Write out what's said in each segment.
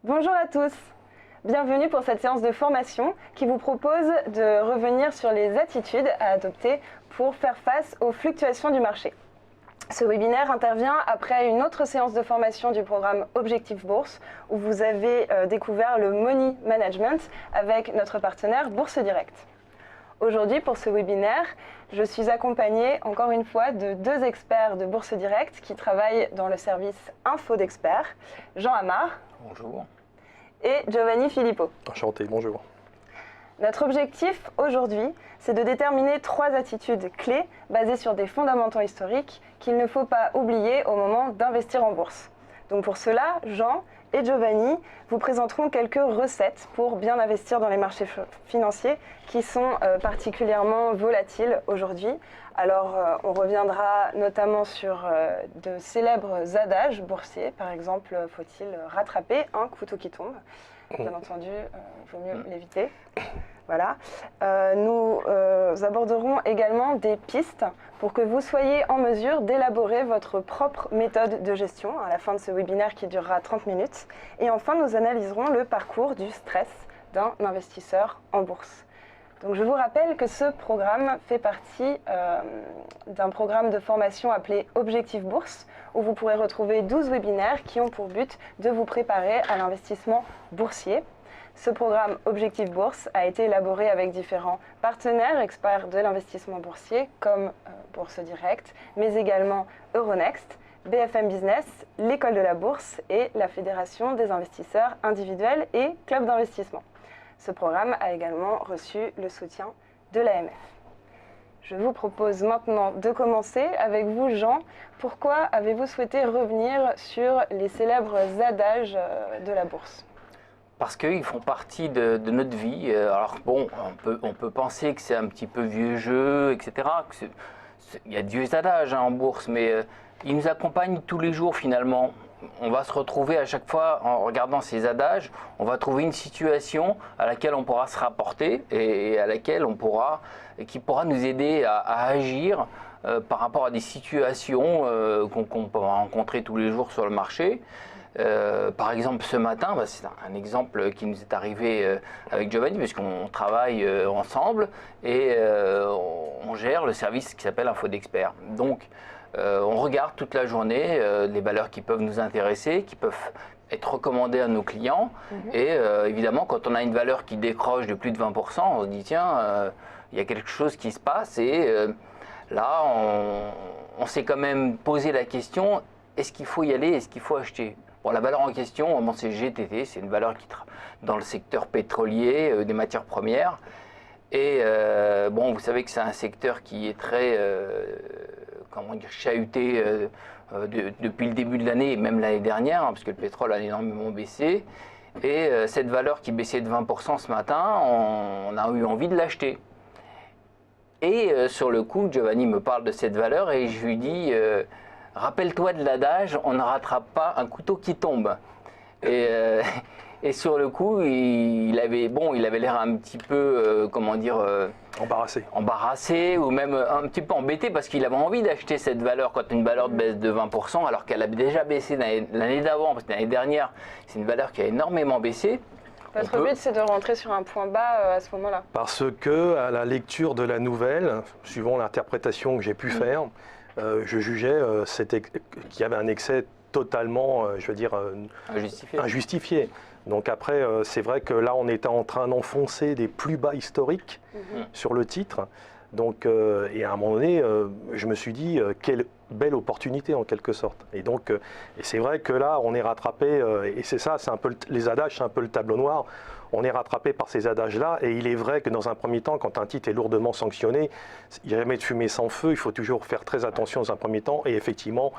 Bonjour à tous, bienvenue pour cette séance de formation qui vous propose de revenir sur les attitudes à adopter pour faire face aux fluctuations du marché. Ce webinaire intervient après une autre séance de formation du programme Objectif Bourse où vous avez découvert le Money Management avec notre partenaire Bourse Direct. Aujourd'hui, pour ce webinaire, je suis accompagnée encore une fois de deux experts de Bourse Direct qui travaillent dans le service Info d'Experts, Jean Amar. Bonjour. Et Giovanni Filippo. Enchanté, bonjour. Notre objectif aujourd'hui, c'est de déterminer trois attitudes clés basées sur des fondamentaux historiques qu'il ne faut pas oublier au moment d'investir en bourse. Donc pour cela, Jean et Giovanni vous présenteront quelques recettes pour bien investir dans les marchés financiers qui sont particulièrement volatiles aujourd'hui. Alors on reviendra notamment sur de célèbres adages boursiers, par exemple, faut-il rattraper un couteau qui tombe? Bien entendu, il vaut mieux l'éviter. Voilà. Nous aborderons également des pistes pour que vous soyez en mesure d'élaborer votre propre méthode de gestion à la fin de ce webinaire qui durera 30 minutes. Et enfin, nous analyserons le parcours du stress d'un investisseur en bourse. Donc, je vous rappelle que ce programme fait partie d'un programme de formation appelé Objectif Bourse, où vous pourrez retrouver 12 webinaires qui ont pour but de vous préparer à l'investissement boursier. Ce programme Objectif Bourse a été élaboré avec différents partenaires experts de l'investissement boursier comme Bourse Direct, mais également Euronext, BFM Business, l'École de la Bourse et la Fédération des investisseurs individuels et clubs d'investissement. Ce programme a également reçu le soutien de l'AMF. Je vous propose maintenant de commencer avec vous, Jean. Pourquoi avez-vous souhaité revenir sur les célèbres adages de la bourse ? Parce qu'ils font partie de notre vie. Alors bon, on peut penser que c'est un petit peu vieux jeu, etc. Il y a de vieux adages en bourse, mais ils nous accompagnent tous les jours finalement. On va se retrouver à chaque fois, en regardant ces adages, on va trouver une situation à laquelle on pourra se rapporter et à laquelle qui pourra nous aider à agir par rapport à des situations qu'on peut rencontrer tous les jours sur le marché. Par exemple, ce matin, c'est un exemple qui nous est arrivé avec Giovanni, puisqu'on travaille ensemble et on gère le service qui s'appelle Info d'Experts. Donc, on regarde toute la journée les valeurs qui peuvent nous intéresser, qui peuvent être recommandées à nos clients. Et évidemment, quand on a une valeur qui décroche de plus de 20%, on se dit tiens, il y a quelque chose qui se passe. Et là, on s'est quand même posé la question, est-ce qu'il faut y aller, est-ce qu'il faut acheter? Bon, la valeur en question, c'est GTT, c'est une valeur qui dans le secteur pétrolier, des matières premières. Et bon, vous savez que c'est un secteur qui est très chahuté depuis le début de l'année et même l'année dernière, parce que le pétrole a énormément baissé. Et cette valeur qui baissait de 20% ce matin, on a eu envie de l'acheter. Et sur le coup, Giovanni me parle de cette valeur et je lui dis rappelle-toi de l'adage, on ne rattrape pas un couteau qui tombe. Et sur le coup, il avait l'air un petit peu, embarrassé ou même un petit peu embêté parce qu'il avait envie d'acheter cette valeur quand une valeur baisse de 20% alors qu'elle avait déjà baissé l'année d'avant, parce que l'année dernière, c'est une valeur qui a énormément baissé. Votre but, c'est de rentrer sur un point bas à ce moment-là. Parce que, à la lecture de la nouvelle, suivant l'interprétation que j'ai pu faire, je jugeais qu'il y avait un excès totalement, injustifié. Donc après, c'est vrai que là, on était en train d'enfoncer des plus bas historiques sur le titre. Donc, et à un moment donné, je me suis dit, quelle belle opportunité en quelque sorte. Et donc, et c'est vrai que là, on est rattrapé, et c'est ça, c'est un peu les adages, c'est un peu le tableau noir. On est rattrapé par ces adages-là, et il est vrai que dans un premier temps, quand un titre est lourdement sanctionné, il n'y a jamais de fumée sans feu, il faut toujours faire très attention dans un premier temps, et effectivement,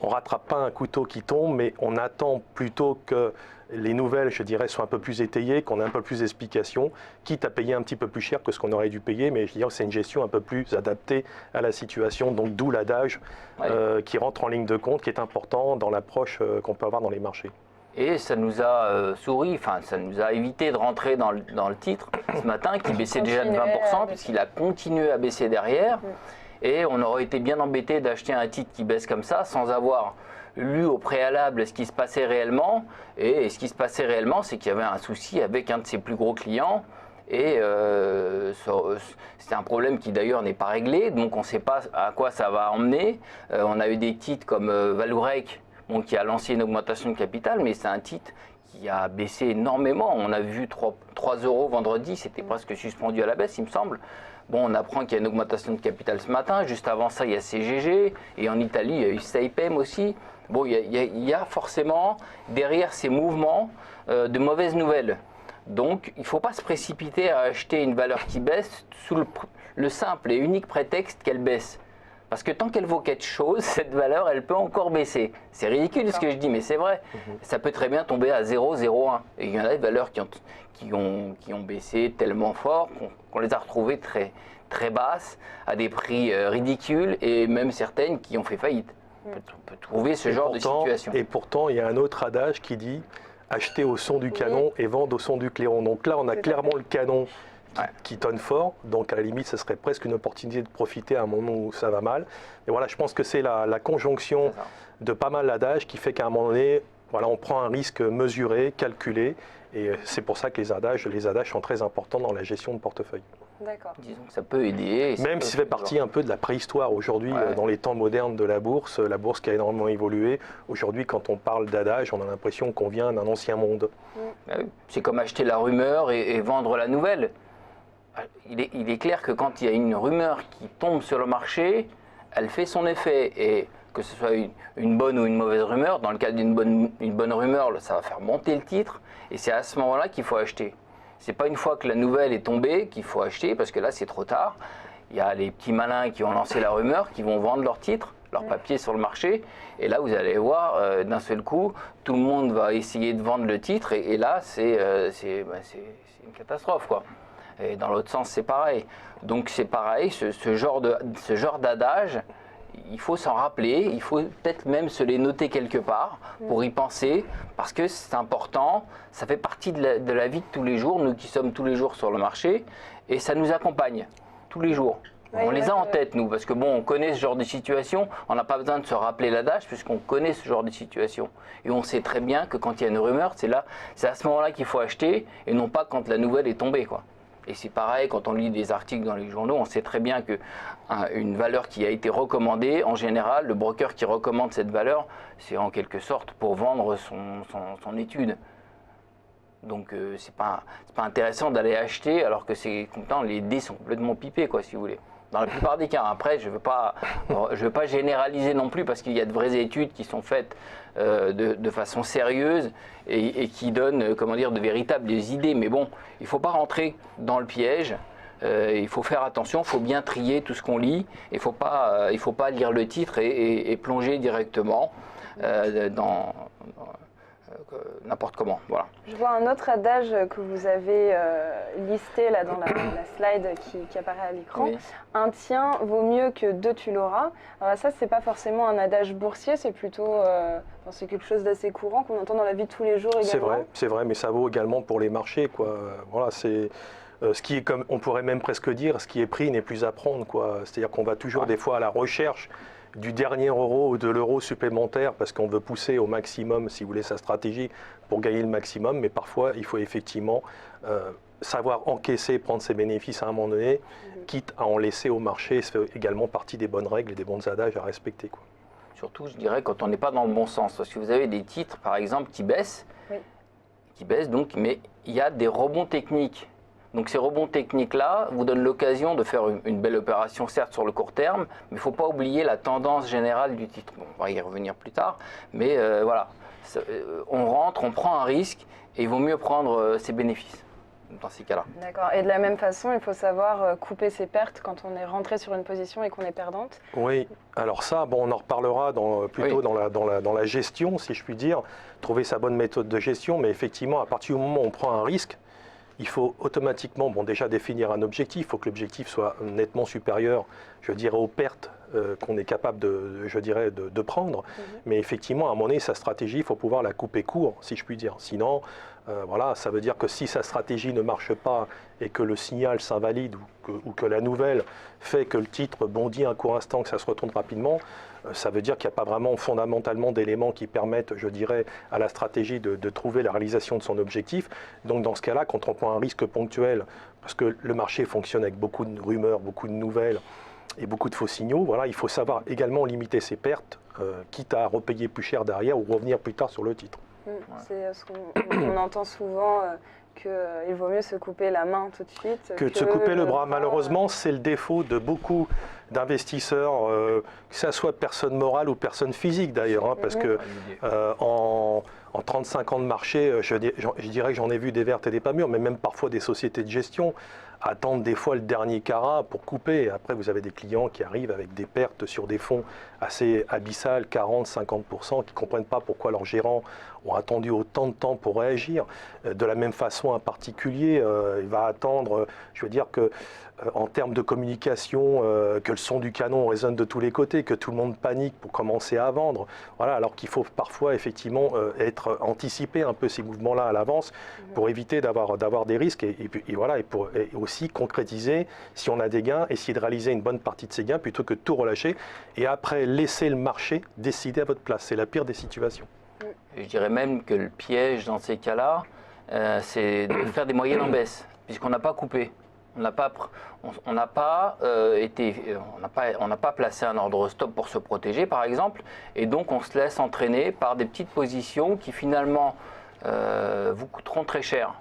on ne rattrape pas un couteau qui tombe, mais on attend plutôt que les nouvelles, je dirais, soient un peu plus étayées, qu'on ait un peu plus d'explications, quitte à payer un petit peu plus cher que ce qu'on aurait dû payer, mais je dirais que c'est une gestion un peu plus adaptée à la situation, donc d'où l'adage qui rentre en ligne de compte, qui est important dans l'approche qu'on peut avoir dans les marchés. Et ça nous a ça nous a évité de rentrer dans le titre ce matin, qui baissait déjà de 20%, puisqu'il a continué à baisser derrière. Et on aurait été bien embêté d'acheter un titre qui baisse comme ça sans avoir lu au préalable ce qui se passait réellement. Et ce qui se passait réellement, c'est qu'il y avait un souci avec un de ses plus gros clients. Et c'est un problème qui d'ailleurs n'est pas réglé, donc on ne sait pas à quoi ça va emmener. On a eu des titres comme Vallourec, bon, qui a lancé une augmentation de capital, mais c'est un titre qui a baissé énormément. On a vu 3 € vendredi, c'était presque suspendu à la baisse, il me semble. Bon, on apprend qu'il y a une augmentation de capital ce matin. Juste avant ça, il y a CGG. Et en Italie, il y a eu Saipem aussi. Bon, il y a forcément derrière ces mouvements de mauvaises nouvelles. Donc, il ne faut pas se précipiter à acheter une valeur qui baisse sous le simple et unique prétexte qu'elle baisse. Parce que tant qu'elle vaut quelque chose, cette valeur, elle peut encore baisser. C'est ridicule ce que je dis, mais c'est vrai. Ça peut très bien tomber à 0, 0,1. Et il y en a des valeurs qui ont baissé tellement fort qu'on les a retrouvées très, très basses, à des prix ridicules, et même certaines qui ont fait faillite. On peut trouver ce genre de situation. Et pourtant, il y a un autre adage qui dit acheter au son du canon et vendre au son du clairon. Donc là, on a clairement le canon qui tonne fort. Donc à la limite, ce serait presque une opportunité de profiter à un moment où ça va mal. Et voilà, je pense que c'est la conjonction de pas mal d'adages qui fait qu'à un moment donné, voilà, on prend un risque mesuré, calculé. Et c'est pour ça que les adages sont très importants dans la gestion de portefeuille. D'accord. Disons que ça peut aider. Même si ça fait partie un peu de la préhistoire aujourd'hui, dans les temps modernes de la bourse qui a énormément évolué. Aujourd'hui, quand on parle d'adage, on a l'impression qu'on vient d'un ancien monde. C'est comme acheter la rumeur et vendre la nouvelle. Il est clair que quand il y a une rumeur qui tombe sur le marché, elle fait son effet. Et que ce soit une bonne ou une mauvaise rumeur, dans le cas d'une bonne rumeur, ça va faire monter le titre. Et c'est à ce moment-là qu'il faut acheter. C'est pas une fois que la nouvelle est tombée qu'il faut acheter, parce que là c'est trop tard. Il y a les petits malins qui ont lancé la rumeur, qui vont vendre leur titre, leur papier sur le marché. Et là vous allez voir, d'un seul coup, tout le monde va essayer de vendre le titre. Et là c'est une catastrophe, quoi. Et dans l'autre sens c'est pareil. Donc c'est pareil, ce genre d'adage, il faut s'en rappeler, il faut peut-être même se les noter quelque part pour y penser, parce que c'est important, ça fait partie de la vie de tous les jours, nous qui sommes tous les jours sur le marché, et ça nous accompagne tous les jours. On les a en tête, nous, parce que bon, on connaît ce genre de situation, on n'a pas besoin de se rappeler l'adage, puisqu'on connaît ce genre de situation. Et on sait très bien que quand il y a une rumeur, c'est à ce moment-là qu'il faut acheter, et non pas quand la nouvelle est tombée, quoi. Et c'est pareil, quand on lit des articles dans les journaux, on sait très bien qu'une valeur qui a été recommandée, en général, le broker qui recommande cette valeur, c'est en quelque sorte pour vendre son étude. Donc c'est pas intéressant d'aller acheter alors que les dés sont complètement pipés, quoi, si vous voulez. Dans la plupart des cas. Après, je veux pas généraliser non plus, parce qu'il y a de vraies études qui sont faites de façon sérieuse et qui donnent, de véritables idées. Mais bon, il ne faut pas rentrer dans le piège. Il faut faire attention, il faut bien trier tout ce qu'on lit. Il ne faut pas lire le titre et plonger directement dans n'importe comment. Voilà. Je vois un autre adage que vous avez listé là dans la slide qui apparaît à l'écran. Oui. Un tien vaut mieux que deux tu l'auras. Alors ça, c'est pas forcément un adage boursier, c'est plutôt c'est quelque chose d'assez courant qu'on entend dans la vie de tous les jours également. C'est vrai, mais ça vaut également pour les marchés, quoi. Voilà, c'est ce qui est, comme on pourrait même presque dire, ce qui est pris n'est plus à prendre, quoi. C'est-à-dire qu'on va toujours des fois à la recherche du dernier euro ou de l'euro supplémentaire parce qu'on veut pousser au maximum, si vous voulez, sa stratégie pour gagner le maximum. Mais parfois, il faut effectivement savoir encaisser, prendre ses bénéfices à un moment donné, quitte à en laisser au marché. Ça fait également partie des bonnes règles et des bons adages à respecter, quoi. Surtout, je dirais, quand on n'est pas dans le bon sens. Parce que vous avez des titres, par exemple, qui baissent, donc, mais il y a des rebonds techniques. Donc ces rebonds techniques-là vous donnent l'occasion de faire une belle opération, certes sur le court terme, mais il ne faut pas oublier la tendance générale du titre. Bon, on va y revenir plus tard, mais voilà, on rentre, on prend un risque, et il vaut mieux prendre ses bénéfices dans ces cas-là. D'accord, et de la même façon, il faut savoir couper ses pertes quand on est rentré sur une position et qu'on est perdante. Oui, alors ça, bon, on en reparlera plutôt dans la gestion, si je puis dire, trouver sa bonne méthode de gestion, mais effectivement, à partir du moment où on prend un risque, il faut automatiquement déjà définir un objectif. Il faut que l'objectif soit nettement supérieur, je dirais, aux pertes qu'on est capable je dirais, de prendre. Mais effectivement, à un moment donné, sa stratégie, il faut pouvoir la couper court, si je puis dire. Sinon, voilà, ça veut dire que si sa stratégie ne marche pas et que le signal s'invalide ou que la nouvelle fait que le titre bondit un court instant, que ça se retourne rapidement, ça veut dire qu'il n'y a pas vraiment fondamentalement d'éléments qui permettent, je dirais, à la stratégie de trouver la réalisation de son objectif. Donc dans ce cas-là, quand on prend un risque ponctuel, parce que le marché fonctionne avec beaucoup de rumeurs, beaucoup de nouvelles et beaucoup de faux signaux, voilà, il faut savoir également limiter ses pertes, quitte à repayer plus cher derrière ou revenir plus tard sur le titre. C'est ce qu'on entend souvent, qu'il vaut mieux se couper la main tout de suite que de se couper le bras. Malheureusement, c'est le défaut de beaucoup d'investisseurs, que ce soit personne morale ou personne physique d'ailleurs, hein, parce que en 35 ans de marché, je dirais que j'en ai vu des vertes et des pas mûres, mais même parfois des sociétés de gestion attendent des fois le dernier carat pour couper. Après, vous avez des clients qui arrivent avec des pertes sur des fonds assez abyssales, 40-50%, qui ne comprennent pas pourquoi leurs gérants ont attendu autant de temps pour réagir. De la même façon, un particulier, il va attendre, je veux dire que en termes de communication, que le son du canon résonne de tous les côtés, que tout le monde panique pour commencer à vendre. Voilà, alors qu'il faut parfois effectivement anticiper un peu ces mouvements-là à l'avance pour éviter d'avoir des risques et voilà, et aussi concrétiser si on a des gains, essayer de réaliser une bonne partie de ces gains plutôt que de tout relâcher et après laisser le marché décider à votre place. C'est la pire des situations. Je dirais même que le piège dans ces cas-là, c'est de faire des moyennes en baisse, puisqu'on n'a pas coupé. On n'a pas placé un ordre stop pour se protéger, par exemple, et donc on se laisse entraîner par des petites positions qui finalement vous coûteront très cher.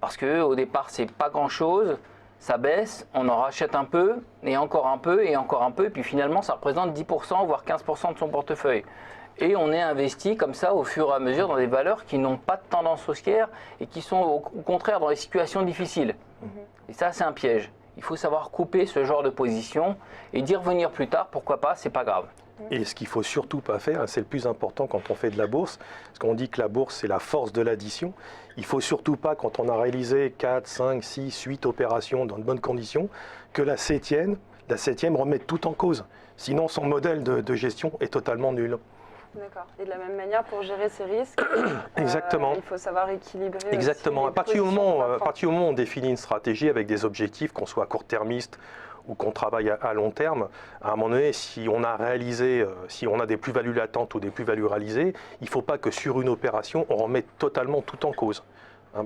Parce qu'au départ, c'est pas grand-chose, ça baisse, on en rachète un peu, et encore un peu, et encore un peu, et puis finalement, ça représente 10%, voire 15% de son portefeuille. Et on est investi comme ça au fur et à mesure dans des valeurs qui n'ont pas de tendance haussière et qui sont au contraire dans des situations difficiles. Et ça, c'est un piège. Il faut savoir couper ce genre de position et d'y revenir plus tard, pourquoi pas, c'est pas grave. Et ce qu'il ne faut surtout pas faire, c'est le plus important quand on fait de la bourse, parce qu'on dit que la bourse, c'est la force de l'addition. Il ne faut surtout pas, quand on a réalisé 4, 5, 6, 8 opérations dans de bonnes conditions, que la septième remette tout en cause. Sinon, son modèle de gestion est totalement nul. D'accord. Et de la même manière, pour gérer ces risques, Exactement. Il faut savoir équilibrer. Exactement. Aussi À partir du moment où on définit une stratégie avec des objectifs, qu'on soit court-termiste ou qu'on travaille à long terme, à un moment donné, si on a réalisé, si on a des plus-values latentes ou des plus-values réalisées, il ne faut pas que sur une opération, on remette totalement tout en cause.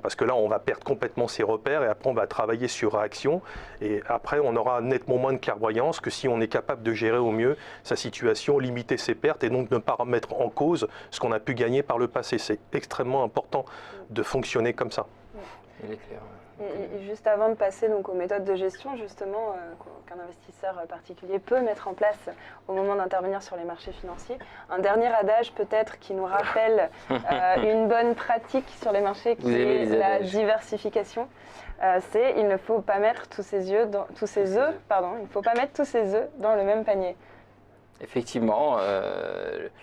Parce que là, on va perdre complètement ses repères et après, on va travailler sur réaction. Et après, on aura nettement moins de clairvoyance que si on est capable de gérer au mieux sa situation, limiter ses pertes et donc ne pas remettre en cause ce qu'on a pu gagner par le passé. C'est extrêmement important de fonctionner comme ça. Il est clair. Et juste avant de passer donc, aux méthodes de gestion, justement, qu'un investisseur particulier peut mettre en place au moment d'intervenir sur les marchés financiers, un dernier adage peut-être qui nous rappelle une bonne pratique sur les marchés qui est la diversification. C'est il ne faut pas mettre tous ses œufs dans le même panier. Effectivement,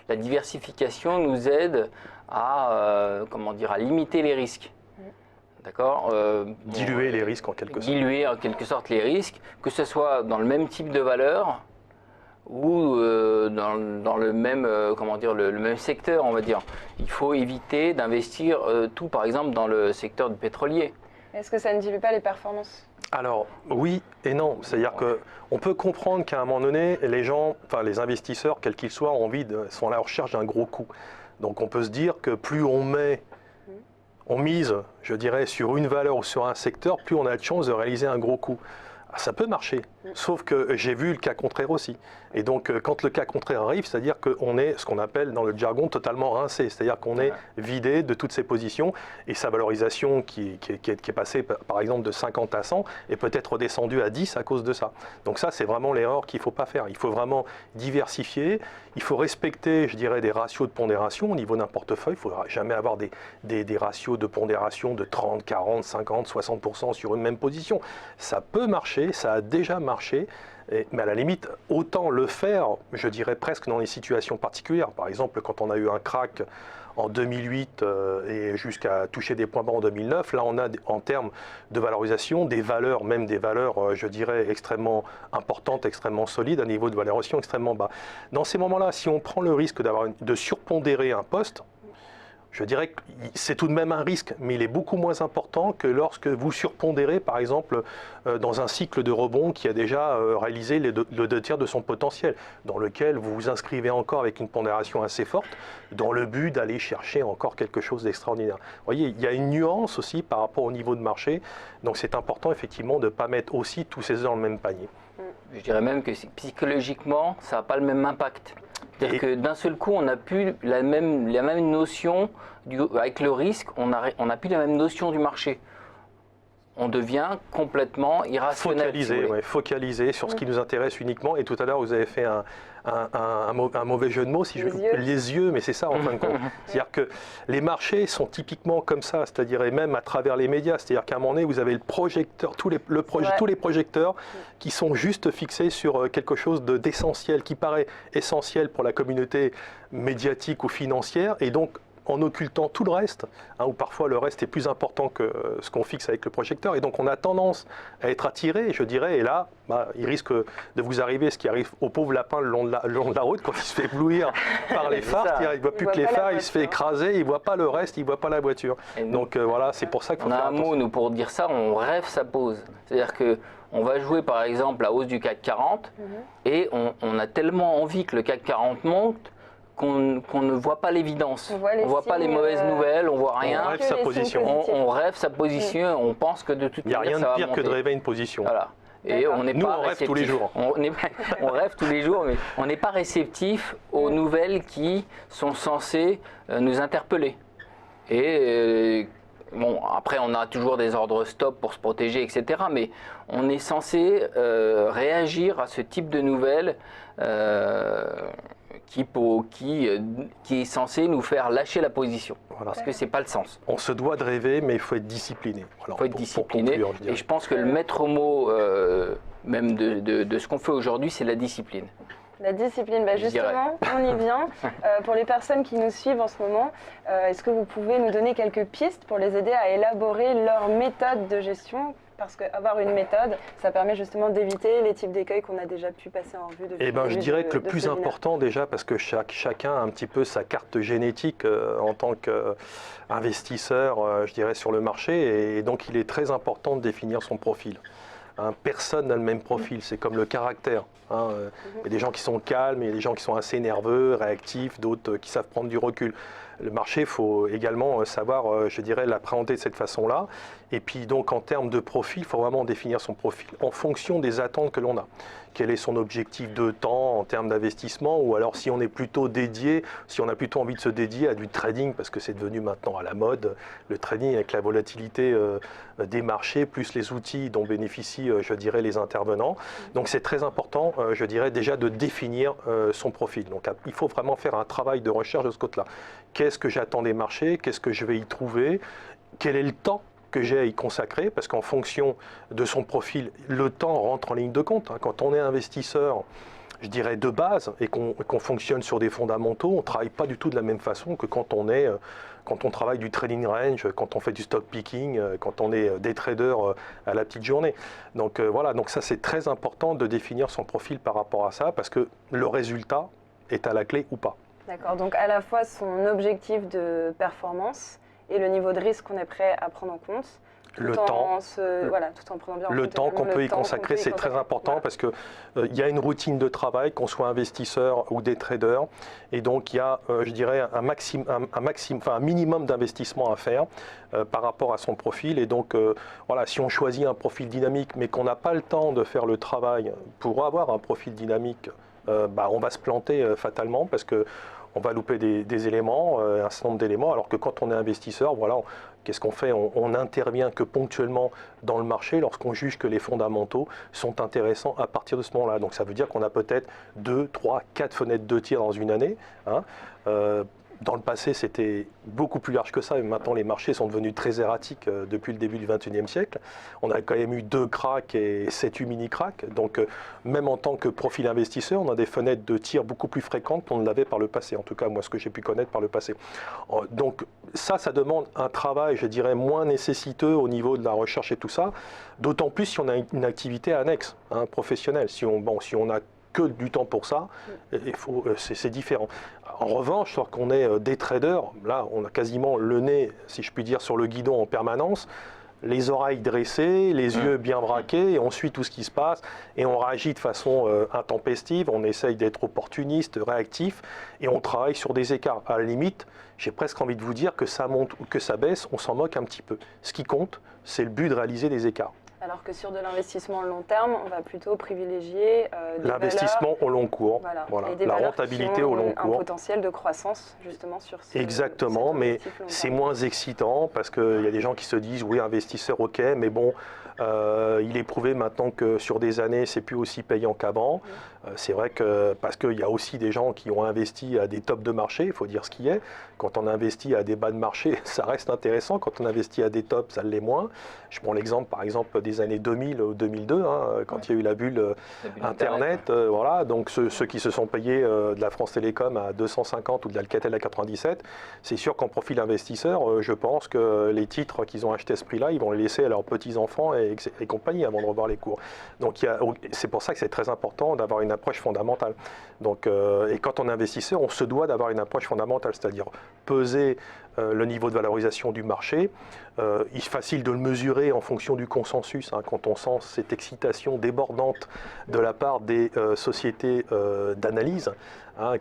la diversification nous aide à limiter les risques. D'accord, diluer les risques en quelque sorte. Diluer en quelque sorte les risques, que ce soit dans le même type de valeur ou dans le même, le même secteur, on va dire. Il faut éviter d'investir tout, par exemple, dans le secteur du pétrolier. Est-ce que ça ne dilue pas les performances ? Alors, oui et non. C'est-à-dire qu'on peut comprendre qu'à un moment donné, les gens, enfin les investisseurs, quels qu'ils soient, sont à la recherche d'un gros coup. Donc on peut se dire que plus on mise, je dirais, sur une valeur ou sur un secteur, plus on a de chances de réaliser un gros coup. Ça peut marcher, sauf que j'ai vu le cas contraire aussi. Et donc, quand le cas contraire arrive, c'est-à-dire qu'on est, ce qu'on appelle dans le jargon, totalement rincé. C'est-à-dire qu'on est vidé de toutes ses positions et sa valorisation qui est passée, par exemple, de 50 à 100 est peut-être redescendue à 10 à cause de ça. Donc ça, c'est vraiment l'erreur qu'il ne faut pas faire. Il faut vraiment diversifier. Il faut respecter, je dirais, des ratios de pondération au niveau d'un portefeuille. Il ne faudra jamais avoir des ratios de pondération de 30, 40, 50, 60% sur une même position. Ça peut marcher, ça a déjà marché. Mais à la limite, autant le faire, je dirais presque dans les situations particulières. Par exemple, quand on a eu un crack en 2008 et jusqu'à toucher des points bas en 2009. Là, on a en termes de valorisation des valeurs, même des valeurs, je dirais, extrêmement importantes, extrêmement solides, à niveau de valorisation extrêmement bas. Dans ces moments-là, si on prend le risque de surpondérer un poste, je dirais que c'est tout de même un risque, mais il est beaucoup moins important que lorsque vous surpondérez, par exemple, dans un cycle de rebond qui a déjà réalisé le 2/3 de son potentiel, dans lequel vous vous inscrivez encore avec une pondération assez forte, dans le but d'aller chercher encore quelque chose d'extraordinaire. Vous voyez, il y a une nuance aussi par rapport au niveau de marché, donc c'est important effectivement de ne pas mettre aussi tous ses œufs dans le même panier. Je dirais même que psychologiquement, ça n'a pas le même impact. C'est-à-dire que d'un seul coup, on n'a plus la même notion, avec le risque, on n'a plus la même notion du marché. On devient complètement irrationnel. Focalisé, focalisé sur ce qui nous intéresse uniquement. Et tout à l'heure, vous avez fait un mauvais jeu de mots, les yeux, mais c'est ça en fin de compte. C'est-à-dire que les marchés sont typiquement comme ça, c'est-à-dire et même à travers les médias. C'est-à-dire qu'à un moment donné, vous avez le projecteur, tous les projecteurs qui sont juste fixés sur quelque chose d'essentiel, qui paraît essentiel pour la communauté médiatique ou financière. Et donc, en occultant tout le reste, ou parfois le reste est plus important que ce qu'on fixe avec le projecteur. Et donc on a tendance à être attiré, je dirais, et là, il risque de vous arriver ce qui arrive au pauvre lapin le long de la route quand il se fait éblouir par les phares. Il ne voit plus que les phares, il se fait écraser, il ne voit pas le reste, il ne voit pas la voiture. Donc voilà, c'est pour ça qu'il faut faire attention. On a un mot, nous, pour dire ça, on rêve sa pause. C'est-à-dire qu'on va jouer par exemple la hausse du CAC 40 et on a tellement envie que le CAC 40 monte qu'on ne voit pas l'évidence. On ne voit pas les mauvaises nouvelles, on ne voit rien. On rêve sa position. On rêve sa position, on pense que de toute manière, ça va monter. Il n'y a rien de pire que de rêver une position. Voilà. Et on n'est pas rêve tous les jours. On rêve tous les jours, mais on n'est pas réceptif aux nouvelles qui sont censées nous interpeller. Et bon, après, on a toujours des ordres stop pour se protéger, etc. Mais on est censé réagir à ce type de nouvelles qui est censé nous faire lâcher la position. Voilà. Parce que ce n'est pas le sens. On se doit de rêver, mais il faut être discipliné. Il faut être discipliné. Pour conclure, et je pense que le maître mot même de ce qu'on fait aujourd'hui, c'est la discipline. La discipline, justement, on y vient. Pour les personnes qui nous suivent en ce moment, est-ce que vous pouvez nous donner quelques pistes pour les aider à élaborer leur méthode de gestion ? Parce qu'avoir une méthode, ça permet justement d'éviter les types d'écueils qu'on a déjà pu passer en revue. Je dirais que le plus important déjà, parce que chacun a un petit peu sa carte génétique en tant qu'investisseur, je dirais, sur le marché, et donc il est très important de définir son profil. Personne n'a le même profil, c'est comme le caractère. Il y a des gens qui sont calmes, il y a des gens qui sont assez nerveux, réactifs, d'autres qui savent prendre du recul. Le marché, il faut également savoir, je dirais, l'appréhender de cette façon-là. Et puis donc en termes de profil, il faut vraiment définir son profil en fonction des attentes que l'on a. Quel est son objectif de temps en termes d'investissement, ou alors si on est plutôt dédié, si on a plutôt envie de se dédier à du trading, parce que c'est devenu maintenant à la mode, le trading avec la volatilité des marchés, plus les outils dont bénéficient, je dirais, les intervenants. Donc c'est très important, je dirais, déjà de définir son profil. Donc il faut vraiment faire un travail de recherche de ce côté-là. Qu'est-ce que j'attends des marchés? Qu'est-ce que je vais y trouver? Quel est le temps que j'ai à y consacrer, parce qu'en fonction de son profil, le temps rentre en ligne de compte. Quand on est investisseur, je dirais de base, et qu'on fonctionne sur des fondamentaux, on ne travaille pas du tout de la même façon que quand on travaille du trading range, quand on fait du stock picking, quand on est des traders à la petite journée. Donc voilà, donc ça c'est très important de définir son profil par rapport à ça, parce que le résultat est à la clé ou pas. D'accord, donc à la fois son objectif de performance et le niveau de risque qu'on est prêt à prendre en compte. Le temps, tout en prenant bien en compte le temps qu'on peut y consacrer, c'est très important parce que il y a une routine de travail, qu'on soit investisseur ou des traders, et donc il y a, je dirais, un minimum d'investissement à faire par rapport à son profil. Et donc voilà, si on choisit un profil dynamique, mais qu'on n'a pas le temps de faire le travail pour avoir un profil dynamique, on va se planter fatalement parce que on va louper des éléments, un certain nombre d'éléments, alors que quand on est investisseur, voilà, qu'est-ce qu'on fait? On intervient que ponctuellement dans le marché lorsqu'on juge que les fondamentaux sont intéressants à partir de ce moment-là. Donc ça veut dire qu'on a peut-être 2, 3, 4 fenêtres de tir dans une année. Dans le passé, c'était beaucoup plus large que ça, et maintenant les marchés sont devenus très erratiques depuis le début du XXIe siècle. On a quand même eu 2 cracks et 7-8 mini-cracks, donc même en tant que profil investisseur, on a des fenêtres de tir beaucoup plus fréquentes qu'on ne l'avait par le passé, en tout cas moi ce que j'ai pu connaître par le passé. Donc ça demande un travail, je dirais, moins nécessiteux au niveau de la recherche et tout ça, d'autant plus si on a une activité annexe, professionnelle. Si on a que du temps pour ça, c'est différent. En revanche, lorsqu'on est des traders, là on a quasiment le nez, si je puis dire, sur le guidon en permanence, les oreilles dressées, les yeux bien braqués, et on suit tout ce qui se passe, et on réagit de façon intempestive, on essaye d'être opportuniste, réactif, et on travaille sur des écarts. À la limite, j'ai presque envie de vous dire que ça monte ou que ça baisse, on s'en moque un petit peu. Ce qui compte, c'est le but de réaliser des écarts. Alors que sur de l'investissement long terme, on va plutôt privilégier l'investissement au long cours, voilà. Et des la valeurs rentabilité qui ont au long cours. Un potentiel de croissance justement sur ce. Exactement, mais c'est moins excitant parce qu'il y a des gens qui se disent oui, investisseur, ok, mais bon, il est prouvé maintenant que sur des années, c'est plus aussi payant qu'avant. C'est vrai que parce qu'il y a aussi des gens qui ont investi à des tops de marché, il faut dire ce qui est. Quand on investit à des bas de marché, ça reste intéressant. Quand on investit à des tops, ça l'est moins. Je prends l'exemple, par exemple, des années 2000 ou 2002, quand il y a eu la bulle Internet. Voilà, donc ceux qui se sont payés de la France Télécom à 250 ou de l'Alcatel à 97, c'est sûr qu'en profil investisseur, je pense que les titres qu'ils ont achetés à ce prix-là, ils vont les laisser à leurs petits-enfants et compagnie avant de revoir les cours. Donc c'est pour ça que c'est très important d'avoir une approche fondamentale. Donc, et quand on est investisseur, on se doit d'avoir une approche fondamentale, c'est-à-dire peser le niveau de valorisation du marché. Il est facile de le mesurer en fonction du consensus, quand on sent cette excitation débordante de la part des sociétés d'analyse,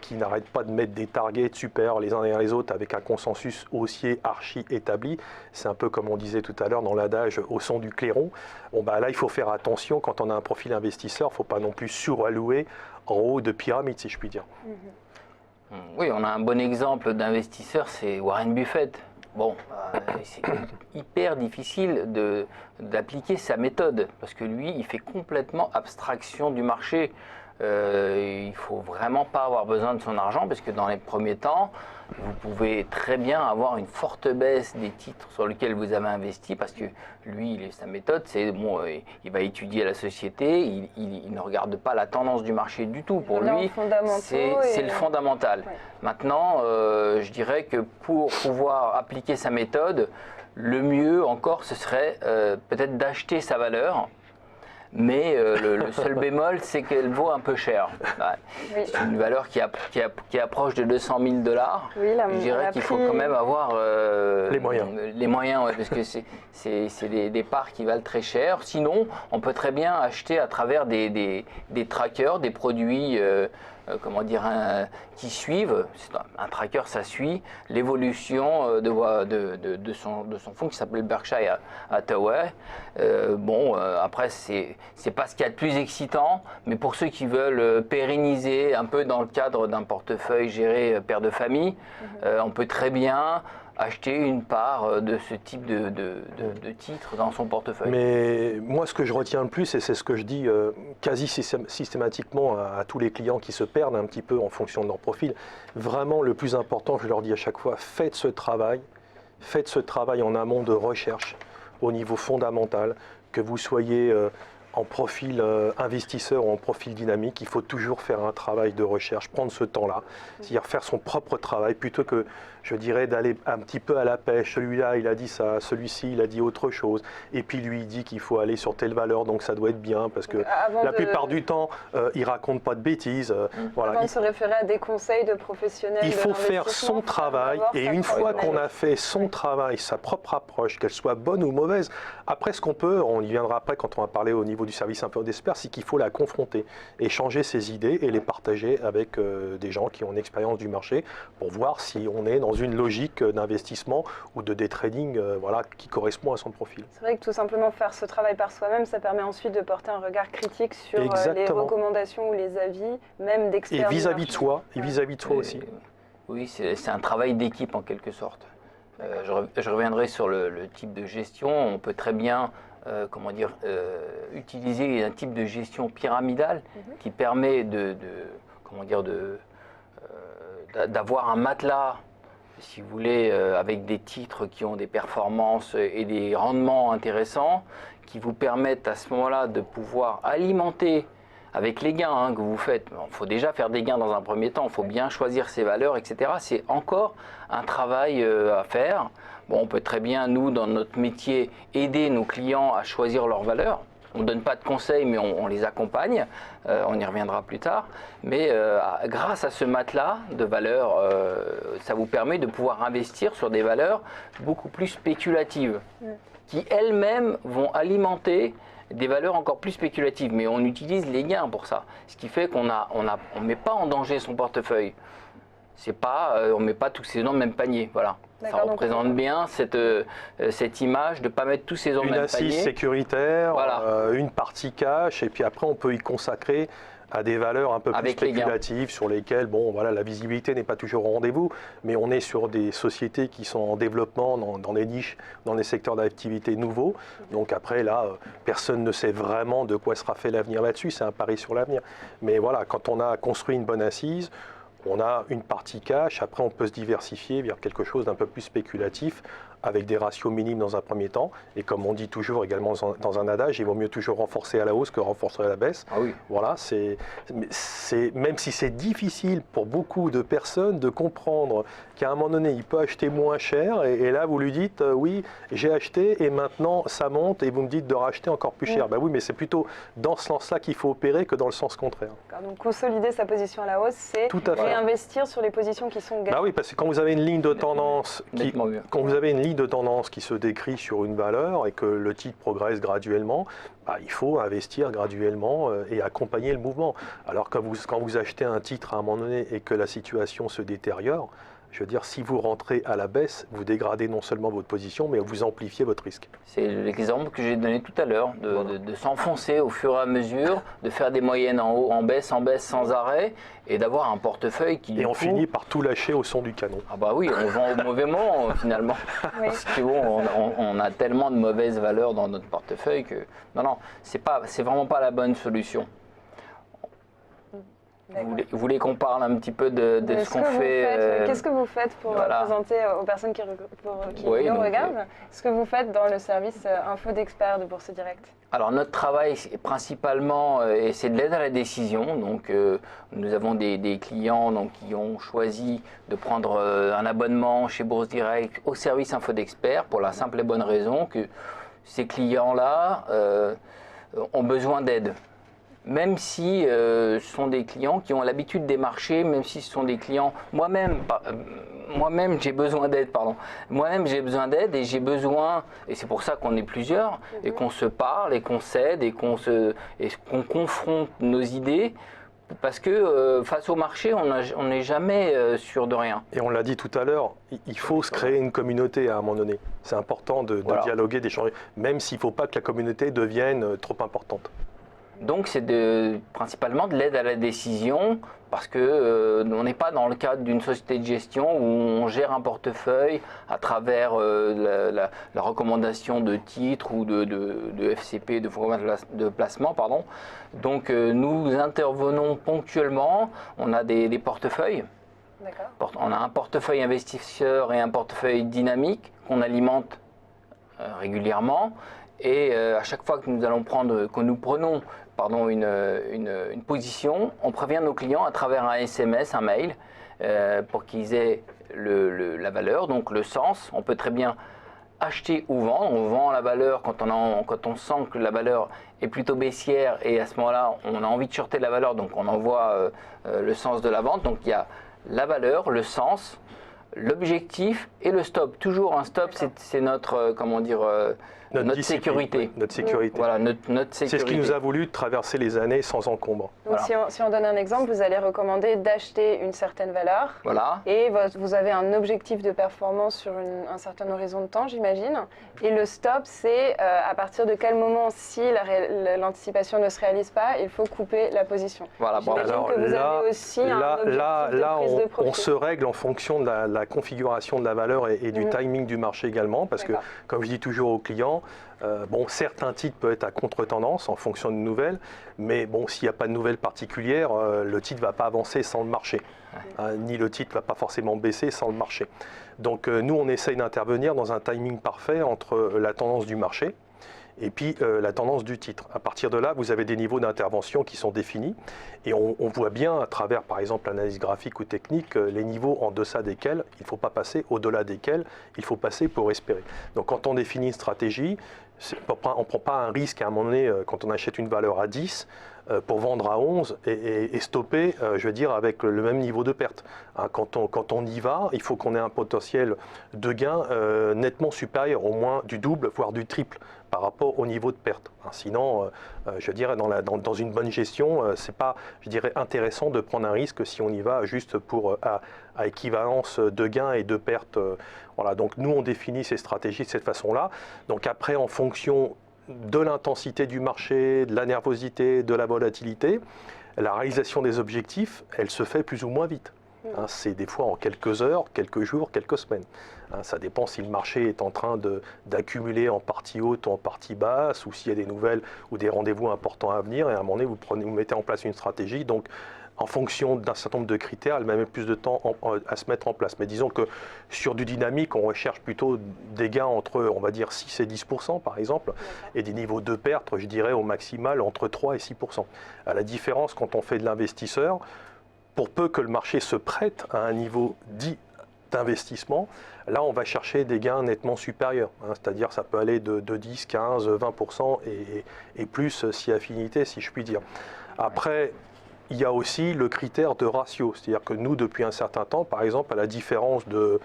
qui n'arrêtent pas de mettre des targets super les uns derrière les autres avec un consensus haussier archi établi. C'est un peu comme on disait tout à l'heure dans l'adage au son du clairon. Bon, là, il faut faire attention quand on a un profil investisseur, il ne faut pas non plus surallouer en haut de pyramide, si je puis dire. Oui, on a un bon exemple d'investisseur, c'est Warren Buffett. Bon, c'est hyper difficile d'appliquer sa méthode parce que lui, il fait complètement abstraction du marché. Il ne faut vraiment pas avoir besoin de son argent parce que dans les premiers temps, vous pouvez très bien avoir une forte baisse des titres sur lesquels vous avez investi parce que lui, sa méthode, c'est bon, il va étudier la société, il ne regarde pas la tendance du marché du tout. Pour lui, c'est le fondamental. Ouais. Maintenant, je dirais que pour pouvoir appliquer sa méthode, le mieux encore, ce serait peut-être d'acheter sa valeur. Mais le seul bémol, c'est qu'elle vaut un peu cher. Ouais. Oui. C'est une valeur qui approche de 200 000 $. Oui, je dirais qu'il faut quand même avoir les moyens. Les moyens, ouais, parce que c'est des parts qui valent très cher. Sinon, on peut très bien acheter à travers des trackers, des produits qui suivent. Un tracker, ça suit l'évolution de son fonds qui s'appelle Berkshire Hathaway. Après, c'est pas ce qu'il y a de plus excitant, mais pour ceux qui veulent pérenniser un peu dans le cadre d'un portefeuille géré père de famille, on peut très bien acheter une part de ce type de titre dans son portefeuille. Mais moi, ce que je retiens le plus, et c'est ce que je dis quasi systématiquement à tous les clients qui se perdent un petit peu en fonction de leur profil, vraiment le plus important, je leur dis à chaque fois, faites ce travail en amont de recherche au niveau fondamental, que vous soyez en profil investisseur ou en profil dynamique, il faut toujours faire un travail de recherche, prendre ce temps-là, c'est-à-dire faire son propre travail plutôt que, je dirais, d'aller un petit peu à la pêche. Celui-là, il a dit ça, celui-ci, il a dit autre chose, et puis lui, il dit qu'il faut aller sur telle valeur, donc ça doit être bien, parce que la plupart du temps, il raconte pas de bêtises. Voilà. Avant de se référer à des conseils de professionnels, il faut faire son travail, et une fois qu'on a fait son travail, sa propre approche, qu'elle soit bonne ou mauvaise, après ce qu'on peut, on y viendra après quand on va parler au niveau du service un peu d'expert, c'est qu'il faut la confronter, échanger ses idées et les partager avec des gens qui ont une expérience du marché pour voir si on est dans une logique d'investissement ou de day trading qui correspond à son profil. C'est vrai que tout simplement faire ce travail par soi-même, ça permet ensuite de porter un regard critique sur les recommandations ou les avis, même d'experts. Et vis-à-vis de soi, et vis-à-vis de soi aussi. Oui, c'est un travail d'équipe en quelque sorte. Je reviendrai sur le type de gestion. On peut très bien utiliser un type de gestion pyramidale qui permet d'avoir un matelas si vous voulez, avec des titres qui ont des performances et des rendements intéressants, qui vous permettent à ce moment-là de pouvoir alimenter avec les gains que vous faites. Il faut déjà faire des gains dans un premier temps, il faut bien choisir ses valeurs, etc. C'est encore un travail à faire. Bon, on peut très bien, nous, dans notre métier, aider nos clients à choisir leurs valeurs. On ne donne pas de conseils, mais on les accompagne. On y reviendra plus tard. Mais grâce à ce matelas de valeurs, ça vous permet de pouvoir investir sur des valeurs beaucoup plus spéculatives, qui elles-mêmes vont alimenter des valeurs encore plus spéculatives. Mais on utilise les gains pour ça. Ce qui fait qu'on ne met pas en danger son portefeuille. C'est pas, on ne met pas tous ses œufs dans le même panier. Voilà. Ça représente bien cette image de ne pas mettre tous ses œufs dans le même panier. Une assise sécuritaire, voilà. Une partie cash, et puis après on peut y consacrer à des valeurs un peu plus spéculatives sur lesquelles, bon, voilà, la visibilité n'est pas toujours au rendez-vous, mais on est sur des sociétés qui sont en développement dans des niches, dans des secteurs d'activité nouveaux. Donc après, là, personne ne sait vraiment de quoi sera fait l'avenir là-dessus, c'est un pari sur l'avenir. Mais voilà, quand on a construit une bonne assise, on a une partie cash, après on peut se diversifier vers quelque chose d'un peu plus spéculatif, avec des ratios minimes dans un premier temps. Et comme on dit toujours également dans un adage, il vaut mieux toujours renforcer à la hausse que renforcer à la baisse. Ah oui. Voilà, même si c'est difficile pour beaucoup de personnes de comprendre qu'à un moment donné, il peut acheter moins cher. Et là, vous lui dites, oui, j'ai acheté et maintenant ça monte et vous me dites de racheter encore plus cher. Ben oui, mais c'est plutôt dans ce sens-là qu'il faut opérer que dans le sens contraire. Donc consolider sa position à la hausse, c'est réinvestir sur les positions qui sont gagnantes. Ben oui, parce que quand vous avez une ligne de tendance qui se décrit sur une valeur et que le titre progresse graduellement, il faut investir graduellement et accompagner le mouvement. Alors quand vous achetez un titre à un moment donné et que la situation se détériore, je veux dire, si vous rentrez à la baisse, vous dégradez non seulement votre position, mais vous amplifiez votre risque. C'est l'exemple que j'ai donné tout à l'heure, de s'enfoncer au fur et à mesure, de faire des moyennes en haut, en baisse sans arrêt, et d'avoir un portefeuille qui... Et on finit par tout lâcher au son du canon. Ah bah oui, on vend au mauvais moment finalement. Oui. Parce que bon, on a tellement de mauvaises valeurs dans notre portefeuille que... Non, c'est vraiment pas la bonne solution. Vous voulez qu'on parle un petit peu de ce qu'on fait Qu'est-ce que vous faites pour présenter aux personnes qui nous regardent ce que vous faites dans le service Info d'Expert de Bourse Direct? Alors notre travail principalement, c'est de l'aide à la décision. Donc nous avons des clients qui ont choisi de prendre un abonnement chez Bourse Direct au service Info d'Expert pour la simple et bonne raison que ces clients-là ont besoin d'aide. Même si ce sont des clients qui ont l'habitude des marchés, même si ce sont des clients, moi-même j'ai besoin d'aide, Moi-même j'ai besoin d'aide et j'ai besoin, et c'est pour ça qu'on est plusieurs, et qu'on se parle et qu'on s'aide et qu'on confronte nos idées, parce que face au marché, on n'est jamais sûr de rien. Et on l'a dit tout à l'heure, il faut se créer une communauté à un moment donné. C'est important de dialoguer, d'échanger, même s'il ne faut pas que la communauté devienne trop importante. Donc c'est principalement de l'aide à la décision, parce que on n'est pas dans le cadre d'une société de gestion où on gère un portefeuille à travers la recommandation de titres ou de FCP, de placement. Donc nous intervenons ponctuellement, on a des portefeuilles. On a un portefeuille investisseur et un portefeuille dynamique qu'on alimente régulièrement. Et à chaque fois que nous prenons une position, on prévient nos clients à travers un SMS, un mail, pour qu'ils aient la valeur, donc le sens. On peut très bien acheter ou vendre. On vend la valeur quand on sent que la valeur est plutôt baissière, et à ce moment-là, on a envie de shorter la valeur, donc on envoie le sens de la vente. Donc il y a la valeur, le sens, l'objectif et le stop. Toujours un stop, c'est notre, notre sécurité. Notre sécurité. Voilà, notre sécurité. C'est ce qui nous a voulu traverser les années sans encombre. Donc si on donne un exemple, vous allez recommander d'acheter une certaine valeur. Voilà. Et vous avez un objectif de performance sur un certain horizon de temps, j'imagine. Et le stop, c'est à partir de quel moment, si l'anticipation ne se réalise pas, il faut couper la position. Voilà. Alors que vous avez aussi un objectif de prise de profit. On se règle en fonction de la configuration de la valeur et du timing du marché également, parce que, comme je dis toujours aux clients, certains titres peuvent être à contre-tendance en fonction de nouvelles, mais bon, s'il n'y a pas de nouvelles particulières, le titre ne va pas avancer sans le marché. Ni le titre ne va pas forcément baisser sans le marché. Donc nous, on essaye d'intervenir dans un timing parfait entre la tendance du marché et puis la tendance du titre. À partir de là, vous avez des niveaux d'intervention qui sont définis et on voit bien à travers, par exemple, l'analyse graphique ou technique, les niveaux en deçà desquels il ne faut pas passer, au-delà desquels il faut passer pour espérer. Donc quand on définit une stratégie, on ne prend pas un risque à un moment donné quand on achète une valeur à 10 pour vendre à 11 et stopper, je veux dire, avec le même niveau de perte. Quand on y va, il faut qu'on ait un potentiel de gain nettement supérieur, au moins du double, voire du triple par rapport au niveau de perte. Sinon, je dirais, dans une bonne gestion, c'est pas, je dirais, intéressant de prendre un risque si on y va juste pour à équivalence de gains et de pertes. Voilà. Donc nous, on définit ces stratégies de cette façon-là. Donc après, en fonction de l'intensité du marché, de la nervosité, de la volatilité, la réalisation des objectifs, elle se fait plus ou moins vite. C'est des fois en quelques heures, quelques jours, quelques semaines. Ça dépend si le marché est en train d'accumuler en partie haute ou en partie basse, ou s'il y a des nouvelles ou des rendez-vous importants à venir, et à un moment donné, vous mettez en place une stratégie. Donc, en fonction d'un certain nombre de critères, elle met plus de temps à se mettre en place. Mais disons que sur du dynamique, on recherche plutôt des gains entre, on va dire, 6 et 10% par exemple, et des niveaux de perte, je dirais, au maximal entre 3 et 6%. À la différence, quand on fait de l'investisseur, pour peu que le marché se prête à un niveau dit d'investissement, là on va chercher des gains nettement supérieurs. C'est-à-dire ça peut aller de 10, 15, 20% et plus si affinité, si je puis dire. Après, il y a aussi le critère de ratio. C'est-à-dire que nous, depuis un certain temps, par exemple, à la différence de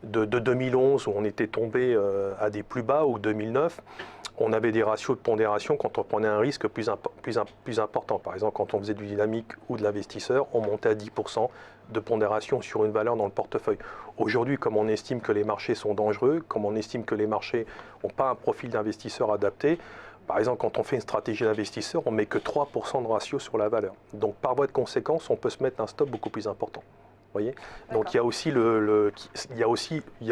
2011 où on était tombé à des plus bas, ou 2009, on avait des ratios de pondération quand on prenait un risque plus important. Par exemple, quand on faisait du dynamique ou de l'investisseur, on montait à 10% de pondération sur une valeur dans le portefeuille. Aujourd'hui, comme on estime que les marchés sont dangereux, comme on estime que les marchés n'ont pas un profil d'investisseur adapté, par exemple, quand on fait une stratégie d'investisseur, on ne met que 3% de ratio sur la valeur. Donc, par voie de conséquence, on peut se mettre un stop beaucoup plus important. Voyez. Donc il y a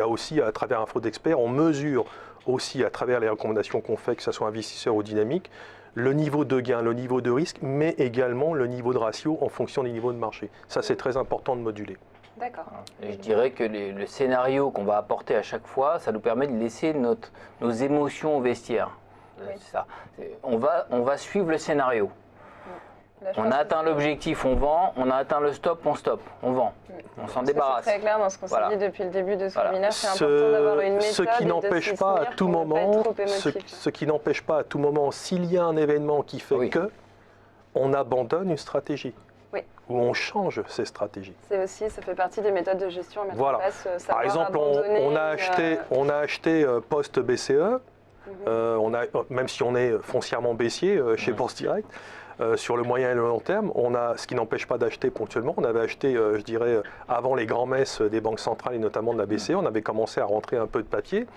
aussi à travers Info d'Expert, on mesure aussi à travers les recommandations qu'on fait, que ce soit investisseur ou dynamique, le niveau de gain, le niveau de risque, mais également le niveau de ratio en fonction des niveaux de marché. Ça, c'est très important de moduler. D'accord. Je dirais que le scénario qu'on va apporter à chaque fois, ça nous permet de laisser nos émotions au vestiaire. Oui. C'est ça. On va suivre le scénario. On a atteint l'objectif, on vend. On a atteint le stop, on stoppe. On vend. On s'en débarrasse. C'est très clair dans ce qu'on s'est dit depuis le début de ce webinaire. C'est important d'avoir une méthode. Ce qui n'empêche pas à tout moment, s'il y a un événement qui fait que, on abandonne une stratégie. Oui. Ou on change ses stratégies. Ça fait partie des méthodes de gestion à mettre en place. Par exemple, on a acheté post-BCE, même si on est foncièrement baissier chez Bourse Direct, sur le moyen et le long terme, ce qui n'empêche pas d'acheter ponctuellement. On avait acheté, je dirais, avant les grands-messes des banques centrales et notamment de la BCE, on avait commencé à rentrer un peu de papier.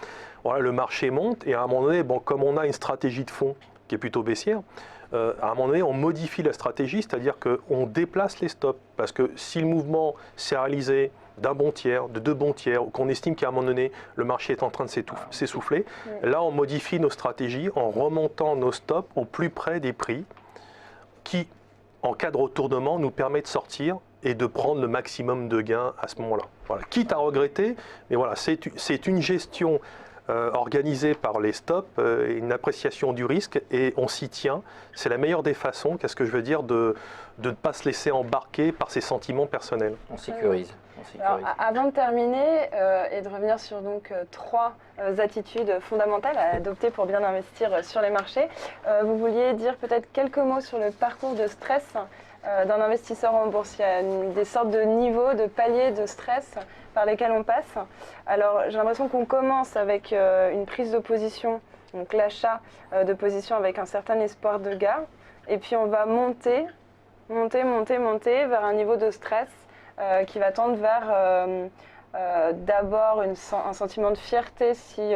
Voilà, le marché monte et à un moment donné, comme on a une stratégie de fond qui est plutôt baissière, à un moment donné, on modifie la stratégie, c'est-à-dire qu'on déplace les stops. Parce que si le mouvement s'est réalisé d'un bon tiers, de deux bons tiers, ou qu'on estime qu'à un moment donné, le marché est en train de s'essouffler, là, on modifie nos stratégies en remontant nos stops au plus près des prix qui, en cas de retournement, nous permet de sortir et de prendre le maximum de gains à ce moment-là. Voilà. Quitte à regretter, mais voilà, c'est une gestion organisée par les stops, une appréciation du risque, et on s'y tient. C'est la meilleure des façons, qu'est-ce que je veux dire, de ne pas se laisser embarquer par ses sentiments personnels. On sécurise. Alors, avant de terminer et de revenir sur trois attitudes fondamentales à adopter pour bien investir sur les marchés, vous vouliez dire peut-être quelques mots sur le parcours de stress d'un investisseur en bourse. Il y a des sortes de niveaux, de paliers de stress par lesquels on passe. Alors j'ai l'impression qu'on commence avec une prise de position, donc l'achat de position avec un certain espoir de gain, et puis on va monter vers un niveau de stress qui va tendre vers d'abord un sentiment de fierté si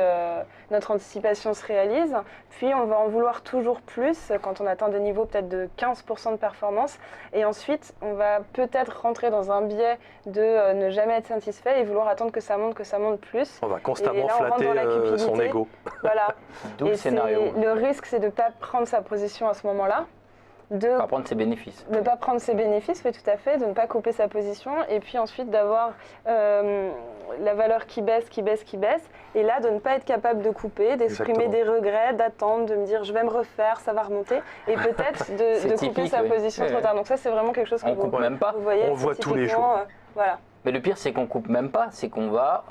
notre anticipation se réalise, puis on va en vouloir toujours plus quand on atteint des niveaux peut-être de 15% de performance, et ensuite on va peut-être rentrer dans un biais de ne jamais être satisfait et vouloir attendre que ça monte plus. On va constamment flatter son ego. Voilà. D'où le scénario. Le risque, c'est de ne pas prendre sa position à ce moment-là, de Pas prendre ses bénéfices. ne pas prendre ses bénéfices, oui, tout à fait, de ne pas couper sa position, et puis ensuite d'avoir la valeur qui baisse, et là de ne pas être capable de couper, d'exprimer Exactement. des regrets, d'attendre, de me dire je vais me refaire, ça va remonter, et peut-être de couper typique, sa oui. position trop tard. Donc ça c'est vraiment quelque chose que On coupe même pas. vous voyez, On le c'est voit tous les typiquement, jours. voilà. Mais le pire, c'est qu'on coupe même pas, c'est qu'on va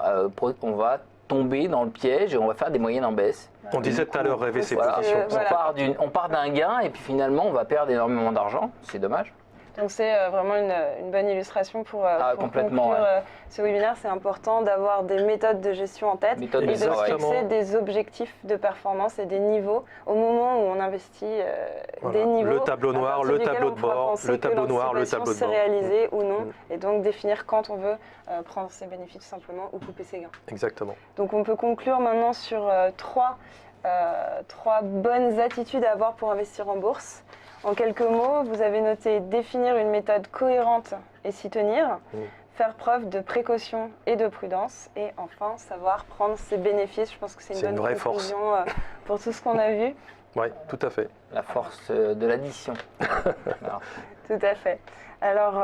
tomber dans le piège et on va faire des moyennes en baisse. On disait tout à l'heure, rêver ses Voilà. positions. Voilà. On part d'un gain et puis finalement on va perdre énormément d'argent, c'est dommage. Donc c'est vraiment une bonne illustration pour complètement, conclure ouais. ce webinaire. C'est important d'avoir des méthodes de gestion en tête Méthode et de de se Exactement. fixer des objectifs de performance et des niveaux au moment où on investit Voilà. des niveaux. Le tableau noir, à partir le duquel tableau on de pourra bord, penser le que tableau noir, le l'anticipation tableau de s'est bord. réalisé ou non, et donc définir quand on veut prendre ses bénéfices tout simplement ou couper ses gains. Exactement. Donc on peut conclure maintenant sur trois bonnes attitudes à avoir pour investir en bourse. En quelques mots, vous avez noté définir une méthode cohérente et s'y tenir, faire preuve de précaution et de prudence, et enfin savoir prendre ses bénéfices. Je pense que c'est C'est une une bonne vraie force. conclusion pour tout ce qu'on a vu. Oui, tout à fait. La force de l'addition. Voilà. Tout à fait. Alors,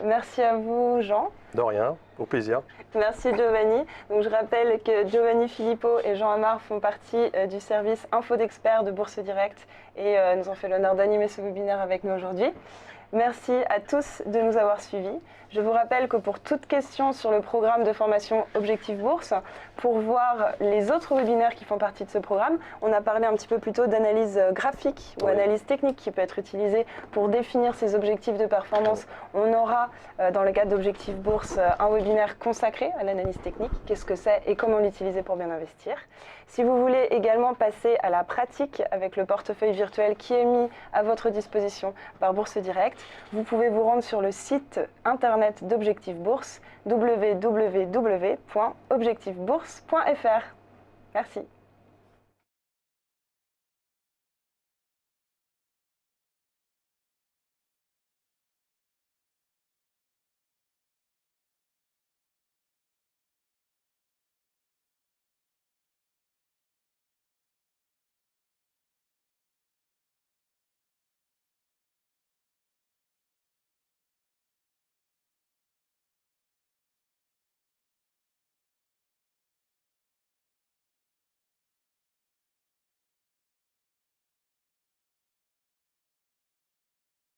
merci à vous, Jean. De rien, au plaisir. Merci Giovanni. Donc, je rappelle que Giovanni Filippo et Jean Amar font partie du service Info d'experts de Bourse Direct et nous ont fait l'honneur d'animer ce webinaire avec nous aujourd'hui. Merci à tous de nous avoir suivis. Je vous rappelle que pour toute question sur le programme de formation Objectif Bourse, pour voir les autres webinaires qui font partie de ce programme, on a parlé un petit peu plus tôt d'analyse graphique ou Oui. analyse technique qui peut être utilisée pour définir ses objectifs de performance. On aura, dans le cadre d'Objectif Bourse, un webinaire consacré à l'analyse technique, qu'est-ce que c'est et comment l'utiliser pour bien investir. Si vous voulez également passer à la pratique avec le portefeuille virtuel qui est mis à votre disposition par Bourse Direct, vous pouvez vous rendre sur le site internet d'Objectif Bourse, www.objectifbourse.fr. Merci.